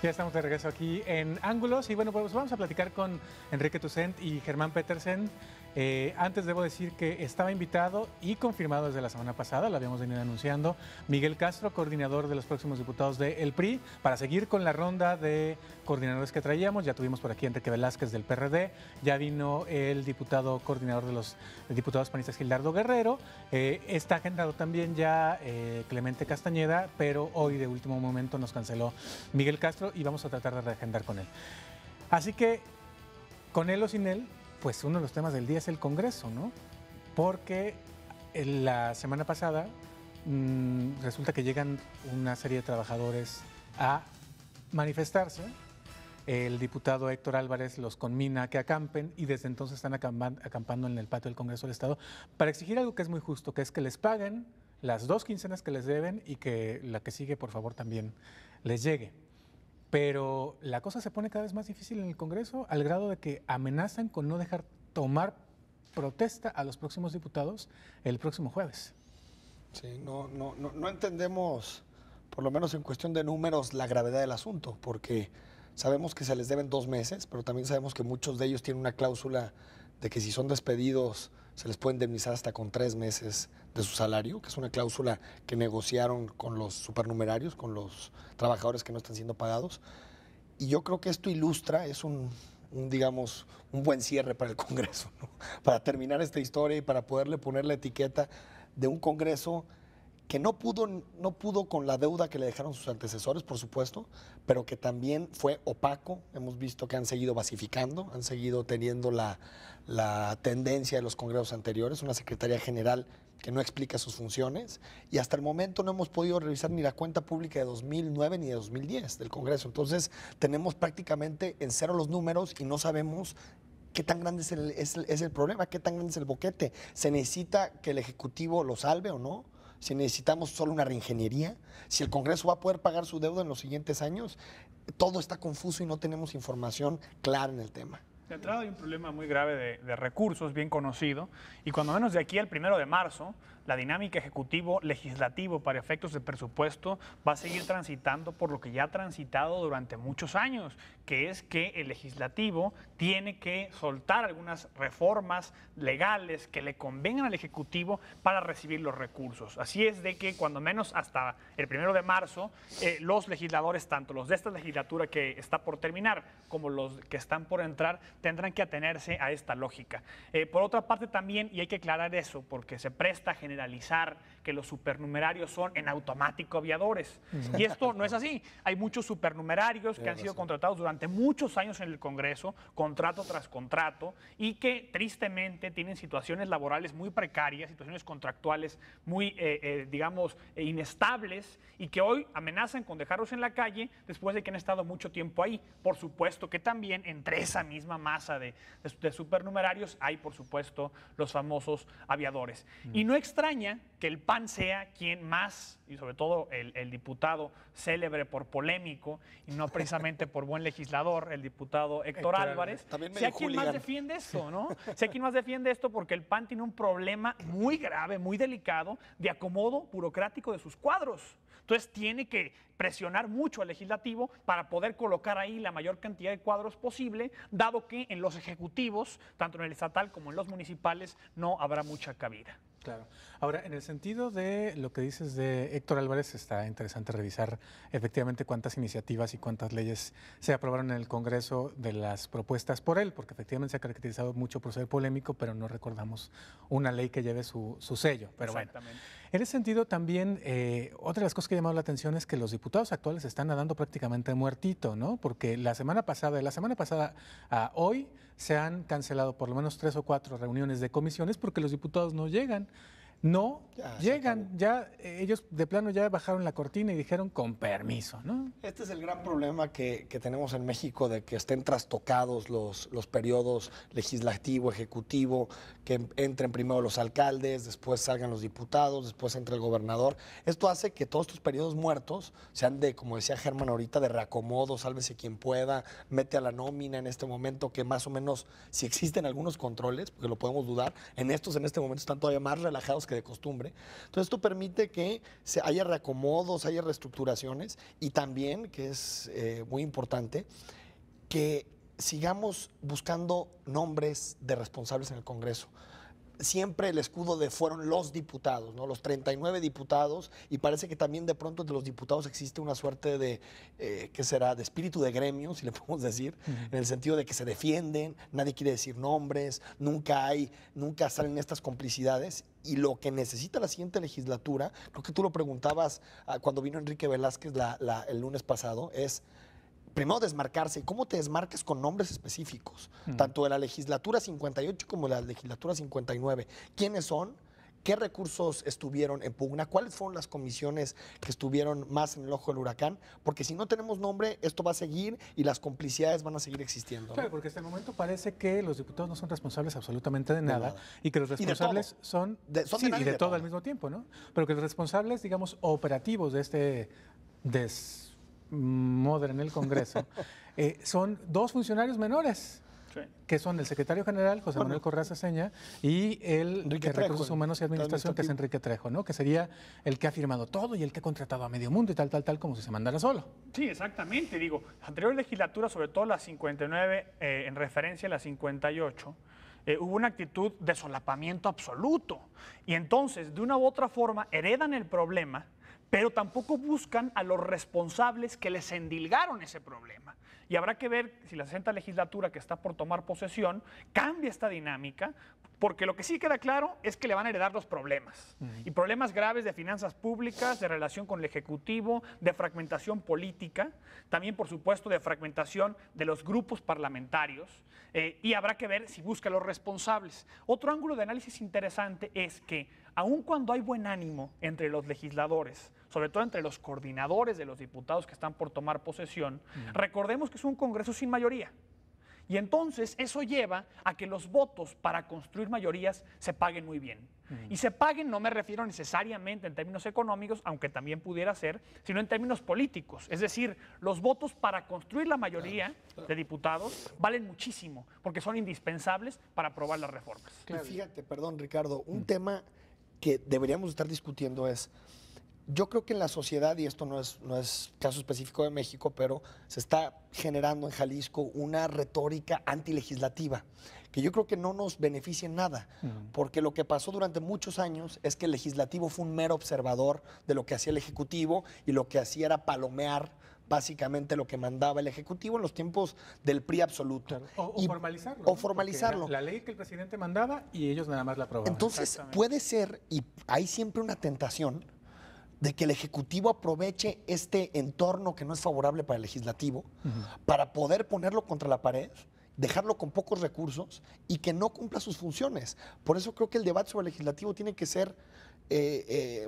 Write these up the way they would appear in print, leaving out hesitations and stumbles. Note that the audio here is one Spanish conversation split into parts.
Ya estamos de regreso aquí en Ángulos y bueno, pues vamos a platicar con Enrique Tucent y Germán Petersen. Antes debo decir que estaba invitado y confirmado desde la semana pasada, lo habíamos venido anunciando, Miguel Castro, coordinador de los próximos diputados del PRI, para seguir con la ronda de coordinadores que traíamos. Ya tuvimos por aquí a Enrique Velázquez del PRD, ya vino el diputado coordinador de los diputados panistas Gildardo Guerrero, está agendado también ya Clemente Castañeda, pero hoy de último momento nos canceló Miguel Castro y vamos a tratar de reagendar con él. Así que, con él o sin él, pues uno de los temas del día es el Congreso, ¿no? Porque la semana pasada resulta que llegan una serie de trabajadores a manifestarse. El diputado Héctor Álvarez los conmina a que acampen y desde entonces están acampando en el patio del Congreso del Estado para exigir algo que es muy justo, que es que les paguen las 2 quincenas que les deben y que la que sigue, por favor, también les llegue. Pero la cosa se pone cada vez más difícil en el Congreso al grado de que amenazan con no dejar tomar protesta a los próximos diputados el próximo jueves. Sí, no entendemos, por lo menos en cuestión de números, la gravedad del asunto, porque sabemos que se les deben 2 meses, pero también sabemos que muchos de ellos tienen una cláusula de que si son despedidos se les puede indemnizar hasta con 3 meses de su salario, que es una cláusula que negociaron con los supernumerarios, con los trabajadores que no están siendo pagados. Y yo creo que esto ilustra, es digamos, un buen cierre para el Congreso, ¿no? Para terminar esta historia y para poderle poner la etiqueta de un Congreso que no pudo con la deuda que le dejaron sus antecesores, por supuesto, pero que también fue opaco. Hemos visto que han seguido basificando, han seguido teniendo la tendencia de los congresos anteriores, una Secretaría General que no explica sus funciones, y hasta el momento no hemos podido revisar ni la cuenta pública de 2009 ni de 2010 del Congreso. Entonces, tenemos prácticamente en cero los números y no sabemos qué tan grande es el problema, qué tan grande es el boquete. ¿Se necesita que el Ejecutivo lo salve o no? Si necesitamos solo una reingeniería, si el Congreso va a poder pagar su deuda en los siguientes años, todo está confuso y no tenemos información clara en el tema. De entrada hay un problema muy grave de recursos, bien conocido, y cuando menos de aquí al 1 de marzo, la dinámica ejecutivo-legislativo para efectos de presupuesto va a seguir transitando por lo que ya ha transitado durante muchos años, que es que el legislativo tiene que soltar algunas reformas legales que le convengan al Ejecutivo para recibir los recursos. Así es de que cuando menos hasta el 1 de marzo, los legisladores, tanto los de esta legislatura que está por terminar como los que están por entrar, tendrán que atenerse a esta lógica. Por otra parte también, y hay que aclarar eso, porque se presta a generalizar que los supernumerarios son en automático aviadores. Y esto no es así. Hay muchos supernumerarios que han sido contratados durante muchos años en el Congreso, contrato tras contrato, y que tristemente tienen situaciones laborales muy precarias, situaciones contractuales muy, digamos, inestables, y que hoy amenazan con dejarlos en la calle después de que han estado mucho tiempo ahí. Por supuesto que también entre esa misma masa de supernumerarios hay, por supuesto, los famosos aviadores. Y no extraña que el PAN sea quien más, y sobre todo el diputado célebre por polémico y no precisamente por buen legislador, el diputado Héctor Álvarez, sea quien más defiende esto, ¿no? Sea quien más defiende esto, porque el PAN tiene un problema muy grave, muy delicado de acomodo burocrático de sus cuadros. Entonces tiene que presionar mucho al legislativo para poder colocar ahí la mayor cantidad de cuadros posible, dado que en los ejecutivos, tanto en el estatal como en los municipales, no habrá mucha cabida. Claro. Ahora, en el sentido de lo que dices de Héctor Álvarez, está interesante revisar efectivamente cuántas iniciativas y cuántas leyes se aprobaron en el Congreso de las propuestas por él, porque efectivamente se ha caracterizado mucho por ser polémico, pero no recordamos una ley que lleve su sello. Pero bueno, en ese sentido también, otra de las cosas que ha llamado la atención es que los diputados actuales están nadando prácticamente muertito, ¿no? Porque de la semana pasada a hoy se han cancelado por lo menos 3 o 4 reuniones de comisiones porque los diputados no llegan. No llegan, ya ellos de plano ya bajaron la cortina y dijeron con permiso, ¿no? Este es el gran problema que tenemos en México, de que estén trastocados los periodos legislativo, ejecutivo, que entren primero los alcaldes, después salgan los diputados, después entre el gobernador. Esto hace que todos estos periodos muertos sean de, como decía Germán ahorita, de reacomodo, sálvese quien pueda, mete a la nómina en este momento, que más o menos, si existen algunos controles, porque lo podemos dudar, en este momento están todavía más relajados que de costumbre. Entonces esto permite que haya reacomodos, haya reestructuraciones y también, que es muy importante, que sigamos buscando nombres de responsables en el Congreso. Siempre el escudo fueron los diputados, ¿no? Los 39 diputados, y parece que también de pronto entre los diputados existe una suerte de, ¿qué será?, de espíritu de gremio, si le podemos decir, en el sentido de que se defienden, nadie quiere decir nombres, nunca salen estas complicidades, y lo que necesita la siguiente legislatura, creo que tú lo preguntabas cuando vino Enrique Velázquez el lunes pasado, es primero desmarcarse. ¿Y cómo te desmarcas? Con nombres específicos, tanto de la legislatura 58 como de la legislatura 59. ¿Quiénes son? ¿Qué recursos estuvieron en pugna? ¿Cuáles fueron las comisiones que estuvieron más en el ojo del huracán? Porque si no tenemos nombre, esto va a seguir y las complicidades van a seguir existiendo, ¿no? Claro, porque hasta el momento parece que los diputados no son responsables absolutamente de nada y que los responsables son de y de todo al mismo tiempo, ¿no? Pero que los responsables, digamos, operativos de este desmodern en el Congreso son dos funcionarios menores. Sí. Que son el secretario general, José Manuel Correa Seña, y el de Recursos Humanos y Administración, que es Enrique Trejo, ¿no? Que sería el que ha firmado todo y el que ha contratado a medio mundo y tal, como si se mandara solo. Sí, exactamente. Digo, la anterior legislatura, sobre todo la 59, en referencia a la 58, hubo una actitud de solapamiento absoluto. Y entonces, de una u otra forma, heredan el problema, pero tampoco buscan a los responsables que les endilgaron ese problema. Y habrá que ver si la 60 legislatura que está por tomar posesión cambia esta dinámica, porque lo que sí queda claro es que le van a heredar los problemas. Y problemas graves de finanzas públicas, de relación con el Ejecutivo, de fragmentación política, también, por supuesto, de fragmentación de los grupos parlamentarios, y habrá que ver si busca a los responsables. Otro ángulo de análisis interesante es que, aun cuando hay buen ánimo entre los legisladores, sobre todo entre los coordinadores de los diputados que están por tomar posesión, recordemos que es un Congreso sin mayoría. Y entonces eso lleva a que los votos para construir mayorías se paguen muy bien. Y se paguen, no me refiero necesariamente en términos económicos, aunque también pudiera ser, sino en términos políticos. Es decir, los votos para construir la mayoría de diputados valen muchísimo, porque son indispensables para aprobar las reformas. Claro. Fíjate, perdón, Ricardo, un tema que deberíamos estar discutiendo es, yo creo que en la sociedad, y esto no es caso específico de México, pero se está generando en Jalisco una retórica antilegislativa, que yo creo que no nos beneficia en nada, porque lo que pasó durante muchos años es que el legislativo fue un mero observador de lo que hacía el Ejecutivo y lo que hacía era palomear básicamente lo que mandaba el Ejecutivo en los tiempos del PRI absoluto. Claro. O formalizarlo. O formalizarlo. La ley que el presidente mandaba y ellos nada más la aprobaban. Entonces puede ser, y hay siempre una tentación, de que el Ejecutivo aproveche este entorno que no es favorable para el Legislativo para poder ponerlo contra la pared, dejarlo con pocos recursos y que no cumpla sus funciones. Por eso creo que el debate sobre el Legislativo tiene que ser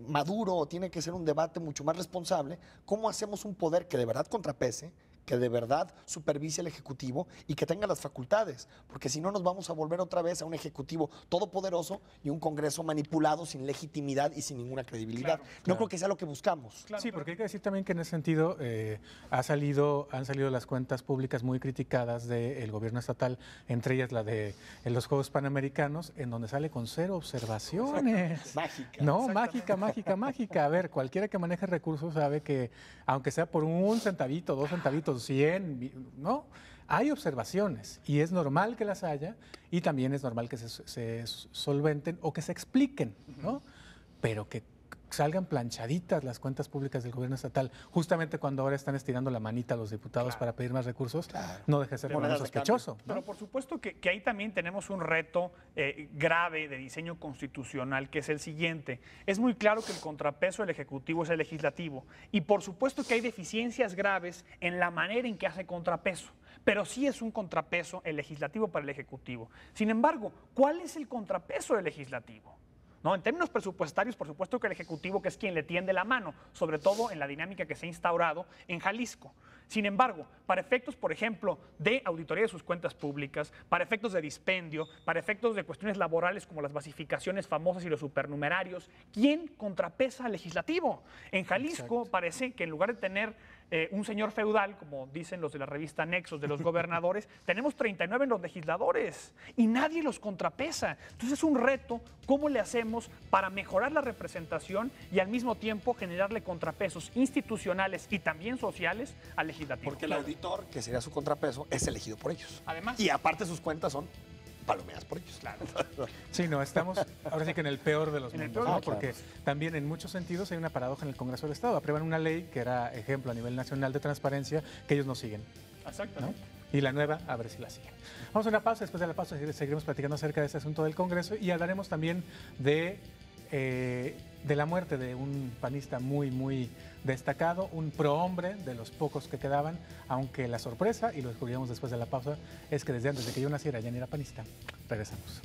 maduro, tiene que ser un debate mucho más responsable. ¿Cómo hacemos un poder que de verdad contrapese, que de verdad supervise el Ejecutivo y que tenga las facultades? Porque si no nos vamos a volver otra vez a un Ejecutivo todopoderoso y un Congreso manipulado, sin legitimidad y sin ninguna credibilidad. No creo que sea lo que buscamos. Sí, porque hay que decir también que en ese sentido han salido las cuentas públicas muy criticadas del gobierno estatal, entre ellas la de los Juegos Panamericanos, en donde sale con 0 observaciones. Mágica. No, mágica. A ver, cualquiera que maneje recursos sabe que, aunque sea por un centavito, 2 centavitos, 100, ¿no? Hay observaciones y es normal que las haya y también es normal que se solventen o que se expliquen, ¿no? Pero que salgan planchaditas las cuentas públicas del gobierno estatal, justamente cuando ahora están estirando la manita a los diputados para pedir más recursos, no deja de ser muy sospechoso, ¿no? Pero por supuesto que ahí también tenemos un reto grave de diseño constitucional, que es el siguiente. Es muy claro que el contrapeso del Ejecutivo es el Legislativo, y por supuesto que hay deficiencias graves en la manera en que hace contrapeso, pero sí es un contrapeso el Legislativo para el Ejecutivo. Sin embargo, ¿cuál es el contrapeso del Legislativo? No, en términos presupuestarios, por supuesto que el Ejecutivo, que es quien le tiende la mano, sobre todo en la dinámica que se ha instaurado en Jalisco. Sin embargo, para efectos, por ejemplo, de auditoría de sus cuentas públicas, para efectos de dispendio, para efectos de cuestiones laborales como las basificaciones famosas y los supernumerarios, ¿quién contrapesa al Legislativo? En Jalisco parece que en lugar de tener un señor feudal, como dicen los de la revista Nexos, de los gobernadores, tenemos 39 en los legisladores y nadie los contrapesa. Entonces es un reto cómo le hacemos para mejorar la representación y al mismo tiempo generarle contrapesos institucionales y también sociales al legislativo. Porque el auditor, que sería su contrapeso, es elegido por ellos. Además. Y aparte sus cuentas son palomeadas por ellos. Claro. Sí, no, estamos ahora sí que en el peor de los En el mundos, peor, ¿no? Porque también en muchos sentidos hay una paradoja en el Congreso del Estado. Aprueban una ley que era ejemplo a nivel nacional de transparencia que ellos no siguen, ¿no? Exactamente. Y la nueva, a ver si la siguen. Vamos a una pausa, después de la pausa seguiremos platicando acerca de este asunto del Congreso y hablaremos también de la muerte de un panista muy destacado, un prohombre de los pocos que quedaban, aunque la sorpresa, y lo descubriremos después de la pausa, es que desde antes de que yo naciera ya ni era panista. Regresamos.